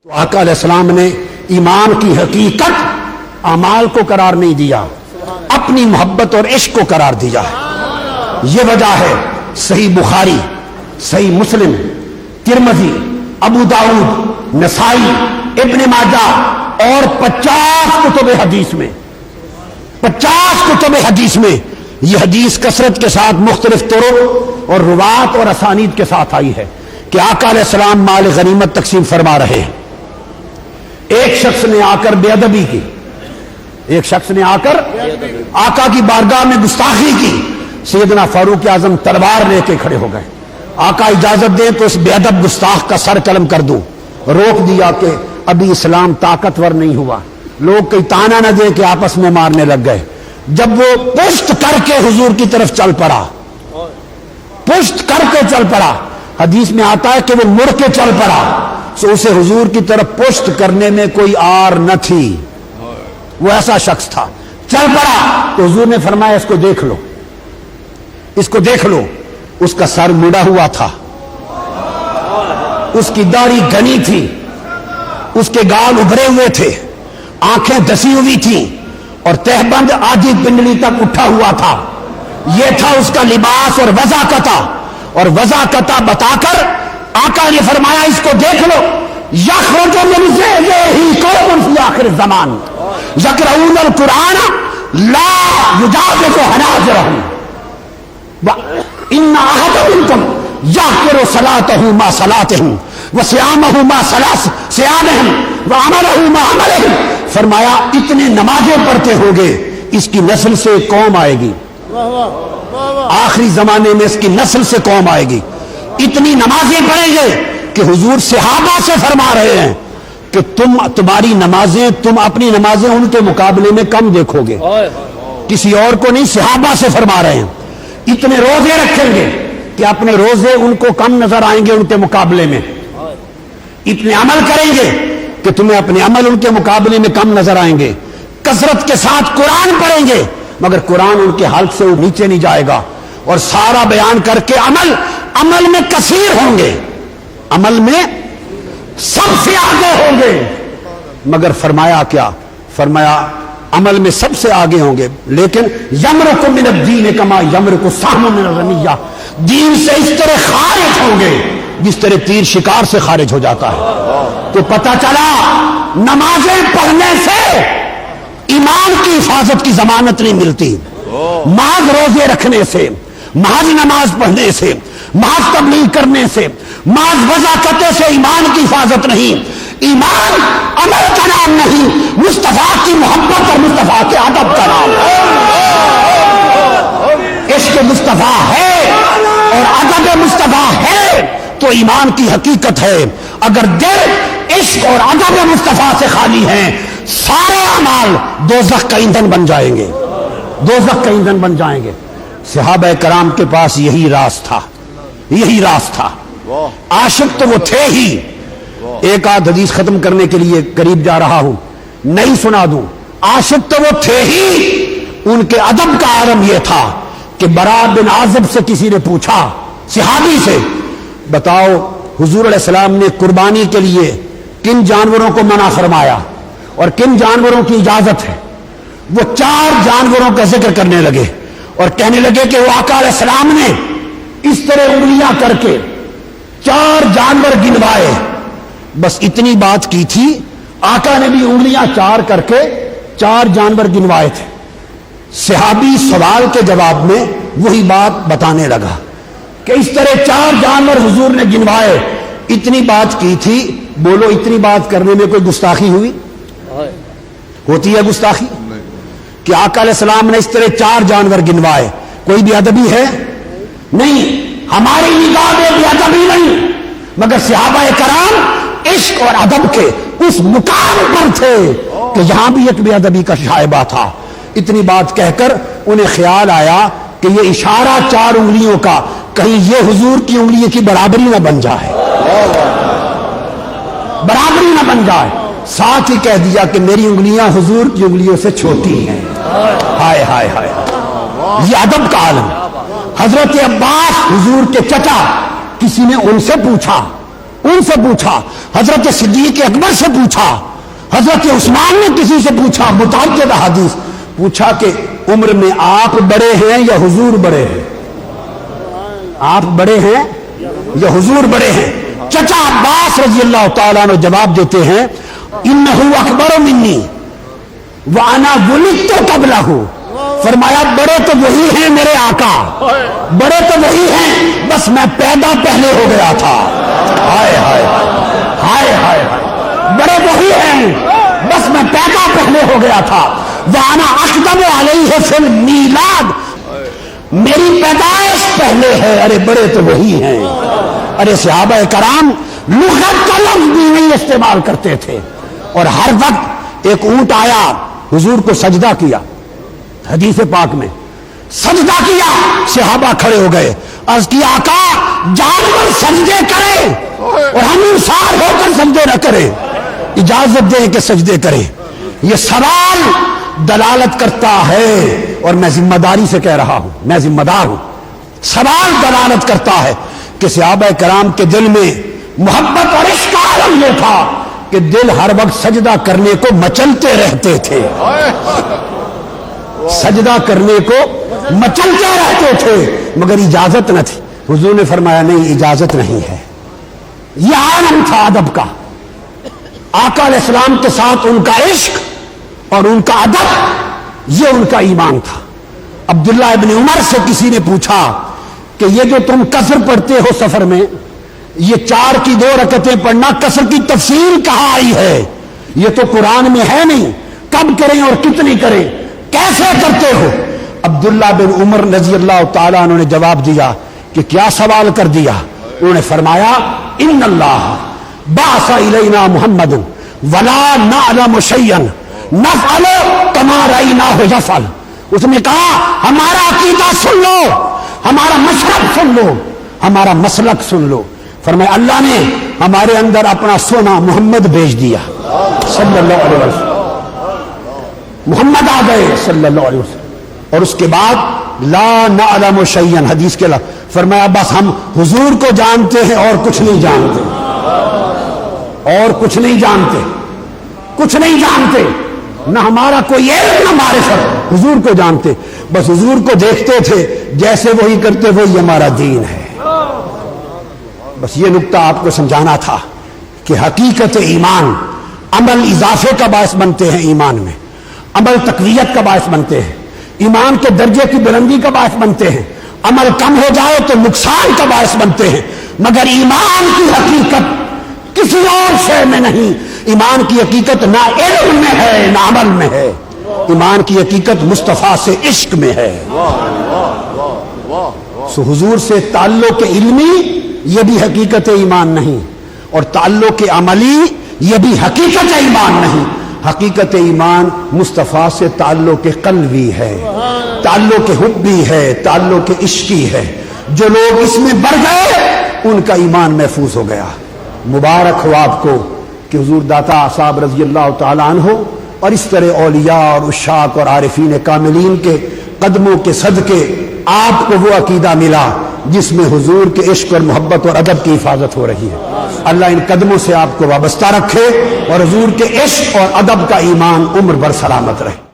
تو آقا علیہ السلام نے ایمان کی حقیقت اعمال کو قرار نہیں دیا، اپنی محبت اور عشق کو قرار دیا ہے۔ یہ وجہ ہے صحیح بخاری، صحیح مسلم، ترمذی، ابو داؤد، نسائی، ابن ماجہ اور 50 کتب حدیث میں 50 کتب حدیث میں یہ حدیث کثرت کے ساتھ مختلف طرق اور روات اور اسانید کے ساتھ آئی ہے کہ آقا علیہ السلام مال غنیمت تقسیم فرما رہے ہیں۔ ایک شخص نے آ کر بے ادبی کی، ایک شخص نے آ کر آقا کی بارگاہ میں گستاخی کی۔ سیدنا فاروق اعظم تلوار لے کے کھڑے ہو گئے۔ آقا اجازت دیں تو اس بے ادب گستاخ کا سر قلم کر دوں۔ روک دیا کہ ابھی اسلام طاقتور نہیں ہوا، لوگ کوئی تانا نہ دیں کہ آپس میں مارنے لگ گئے۔ جب وہ پشت کر کے حضور کی طرف چل پڑا، پشت کر کے چل پڑا، حدیث میں آتا ہے کہ وہ مڑ کے چل پڑا، تو اسے حضور کی طرف پشت کرنے میں کوئی آر نہ تھی، وہ ایسا شخص تھا۔ چل پڑا تو حضور نے فرمایا اس کو دیکھ لو، اس کو دیکھ لو۔ اس کا سر مڑا ہوا تھا، اس کی داڑھی گھنی تھی، اس کے گال ابھرے ہوئے تھے، آنکھیں دسی ہوئی تھیں اور تہبند آدھی پنڈلی تک اٹھا ہوا تھا۔ یہ تھا اس کا لباس اور وضاقتہ، اور وضاقتہ بتا کر آقا نے فرمایا اس کو دیکھ لو، یخرج من ذیلہ قوم فی آخر الزمان یقرؤون القرآن لا یجاوز حناجرہم ان احد منکم یحقر صلاتہ ما صلاتہم وصیامہ ما صیامہم وعملہ ما عملہم۔ فرمایا اتنے نمازیں پڑھتے ہوں گے، اس کی نسل سے قوم آئے گی، آخری زمانے میں اس کی نسل سے قوم آئے گی، اتنی نمازیں پڑھیں گے کہ حضور صحابہ سے فرما رہے ہیں کہ تمہاری نمازیں، تم اپنی نمازیں ان کے مقابلے میں کم دیکھو گے، کسی اور کو نہیں، صحابہ سے فرما رہے ہیں۔ اتنے روزے رکھیں گے کہ اپنے روزے ان کو کم نظر آئیں گے ان کے مقابلے میں، اتنے عمل کریں گے کہ تمہیں اپنے عمل ان کے مقابلے میں کم نظر آئیں گے، کثرت کے ساتھ قرآن پڑھیں گے مگر قرآن ان کے حلق سے نیچے نہیں جائے گا، اور سارا بیان کر کے عمل میں کثیر ہوں گے، عمل میں سب سے آگے ہوں گے، مگر فرمایا کیا؟ فرمایا عمل میں سب سے آگے ہوں گے، لیکن یمرق من الدین کما یمرق السہم من الرمیہ، دین سے اس طرح خارج ہوں گے جس طرح تیر شکار سے خارج ہو جاتا ہے۔ تو پتہ چلا نمازیں پڑھنے سے ایمان کی حفاظت کی ضمانت نہیں ملتی، محض روزے رکھنے سے، محض نماز پڑھنے سے، محض تبلیغ کرنے سے، محض وضاقتیں سے ایمان کی حفاظت نہیں۔ ایمان عمل کا نام نہیں، مصطفیٰ کی محبت اور مصطفیٰ کے ادب کا نام ہے۔ عشق مصطفیٰ ہے اور ادب مصطفیٰ ہے تو ایمان کی حقیقت ہے۔ اگر دل عشق اور ادب مصطفیٰ سے خالی ہیں، سارے اعمال دوزخ کا ایندھن بن جائیں گے، دوزخ کا ایندھن بن جائیں گے۔ صحابہ کرام کے پاس یہی راز تھا، یہی راز تھا۔ عاشق تو وہ تھے ہی۔ ایک آدھ حدیث ختم کرنے کے لیے قریب جا رہا ہوں، نہیں سنا دوں۔ عاشق تو وہ تھے ہی، ان کے ادب کا عالم یہ تھا کہ برا بن عازب سے کسی نے پوچھا، صحابی سے، بتاؤ حضور علیہ السلام نے قربانی کے لیے کن جانوروں کو منع فرمایا اور کن جانوروں کی اجازت ہے؟ وہ 4 جانوروں کا ذکر کرنے لگے اور کہنے لگے کہ وہ آقا علیہ السلام نے اس طرح انگلیاں کر کے 4 جانور گنوائے، بس اتنی بات کی تھی، آقا نے بھی انگلیاں 4 کر کے 4 جانور گنوائے تھے۔ صحابی سوال کے جواب میں وہی بات بتانے لگا کہ اس طرح 4 جانور حضور نے گنوائے، اتنی بات کی تھی۔ بولو اتنی بات کرنے میں کوئی گستاخی ہوئی؟ ہوتی ہے گستاخی کہ آقا علیہ السلام نے اس طرح 4 جانور گنوائے، کوئی بھی ادبی ہے؟ نہیں، ہماری نگاہ میں بھی ادبی نہیں، مگر صحابہ کرام عشق اور ادب کے اس مقام پر تھے کہ یہاں بھی ایک بے ادبی کا شائبہ تھا۔ اتنی بات کہہ کر انہیں خیال آیا کہ یہ اشارہ 4 انگلیوں کا کہیں یہ حضور کی انگلیوں کی برابری نہ بن جائے، برابری نہ بن جائے۔ ساتھ ہی کہہ دیا کہ میری انگلیاں حضور کی انگلیوں سے چھوٹی ہیں۔ ہائے ہائے ہائے، یہ ادب کا عالم۔ حضرت عباس حضور کے چچا، کسی نے ان سے پوچھا، ان سے پوچھا، حضرت صدیق اکبر سے پوچھا، حضرت عثمان نے کسی سے پوچھا، متعدد احادیث پوچھا کہ عمر میں آپ بڑے ہیں یا حضور بڑے ہیں؟ آپ بڑے ہیں یا حضور بڑے ہیں؟ چچا عباس رضی اللہ تعالیٰ عنہ جواب دیتے ہیں، انہو اکبر منی وانا ولدت قبلہ، فرمایا بڑے تو وہی ہیں میرے آقا، بڑے تو وہی ہیں، بس میں پیدا پہلے ہو گیا تھا۔ ہائے ہائے ہائے ہائے، بڑے وہی ہیں، بس میں پیدا پہلے ہو گیا تھا۔ وانا اقدم علیہ فی المیلاد، میری پیدائش پہلے ہے۔ ارے بڑے تو وہی ہیں۔ ارے صحابہ کرام لغت کا لفظ بھی نہیں استعمال کرتے تھے، اور ہر وقت ایک اونٹ آیا، حضور کو سجدہ کیا، حدیث پاک میں سجدہ کیا، صحابہ کھڑے ہو گئے، عرض کیا آقا جانور سجدے کرے اور ہم انسان ہو کر سجدے نہ کریں، اجازت دیں کہ سجدے کریں۔ یہ سوال دلالت کرتا ہے، اور میں ذمہ داری سے کہہ رہا ہوں، میں ذمہ دار ہوں، سوال دلالت کرتا ہے کہ صحابہ کرام کے دل میں محبت اور عشق کا عالم یہ تھا کہ دل ہر وقت سجدہ کرنے کو مچلتے رہتے تھے، سجدہ کرنے کو مچلتے رہتے تھے، مگر اجازت نہ تھی۔ حضور نے فرمایا نہیں، اجازت نہیں ہے۔ یہ عالم تھا ادب کا، آقا علیہ السلام کے ساتھ ان کا عشق اور ان کا ادب، یہ ان کا ایمان تھا۔ عبداللہ ابن عمر سے کسی نے پوچھا کہ یہ جو تم قصر پڑھتے ہو سفر میں، یہ 4 کی 2 رکعتیں پڑھنا، قصر کی تفصیل کہاں آئی ہے؟ یہ تو قرآن میں ہے نہیں، کب کریں اور کتنی کریں، کیسے کرتے ہو؟ عبداللہ بن عمر رضی اللہ تعالیٰ عنہ نے جواب دیا کہ کیا سوال کر دیا؟ انہوں نے فرمایا ان اللہ بعث الینا محمد ولا نعلم شیئا نفعل کما رأیناہ یفعل۔ اس نے کہا ہمارا عقیدہ سن لو، ہمارا مشرب سن لو، ہمارا مسلک سن لو۔ فرمایا اللہ نے ہمارے اندر اپنا سونا محمد بھیج دیا صلی اللہ علیہ وسلم، محمد آ گئے صلی اللہ علیہ وسلم، اور اس کے بعد لا نعلم شیئا، حدیث کے لفظ، فرمایا بس ہم حضور کو جانتے ہیں اور کچھ نہیں جانتے، اور کچھ نہیں جانتے، کچھ نہیں جانتے، نہ ہمارا کوئی علم نہ معرفت، حضور کو جانتے، بس حضور کو دیکھتے تھے، جیسے وہی کرتے وہی ہمارا دین ہے۔ بس یہ نقطہ آپ کو سمجھانا تھا کہ حقیقت ایمان، عمل اضافے کا باعث بنتے ہیں، ایمان میں عمل تقویت کا باعث بنتے ہیں، ایمان کے درجے کی بلندی کا باعث بنتے ہیں، عمل کم ہو جائے تو نقصان کا باعث بنتے ہیں، مگر ایمان کی حقیقت کسی اور شے میں نہیں۔ ایمان کی حقیقت نہ علم میں ہے نہ عمل میں ہے، ایمان کی حقیقت مصطفیٰ سے عشق میں ہے۔ سو حضور سے تعلق علمی یہ بھی حقیقت ایمان نہیں، اور تعلق عملی یہ بھی حقیقت ایمان نہیں۔ حقیقت ایمان مصطفیٰ سے تعلق قلبی ہے، تعلق حبی ہے، تعلق عشقی ہے۔ جو لوگ اس میں بڑھ گئے ان کا ایمان محفوظ ہو گیا۔ مبارک ہو آپ کو کہ حضور داتا صاحب رضی اللہ تعالیٰ عنہ اور اس طرح اولیاء اور عشاق اور عارفین کاملین کے قدموں کے صدقے آپ کو وہ عقیدہ ملا جس میں حضور کے عشق اور محبت اور ادب کی حفاظت ہو رہی ہے۔ اللہ ان قدموں سے آپ کو وابستہ رکھے اور حضور کے عشق اور ادب کا ایمان عمر بھر سلامت رہے۔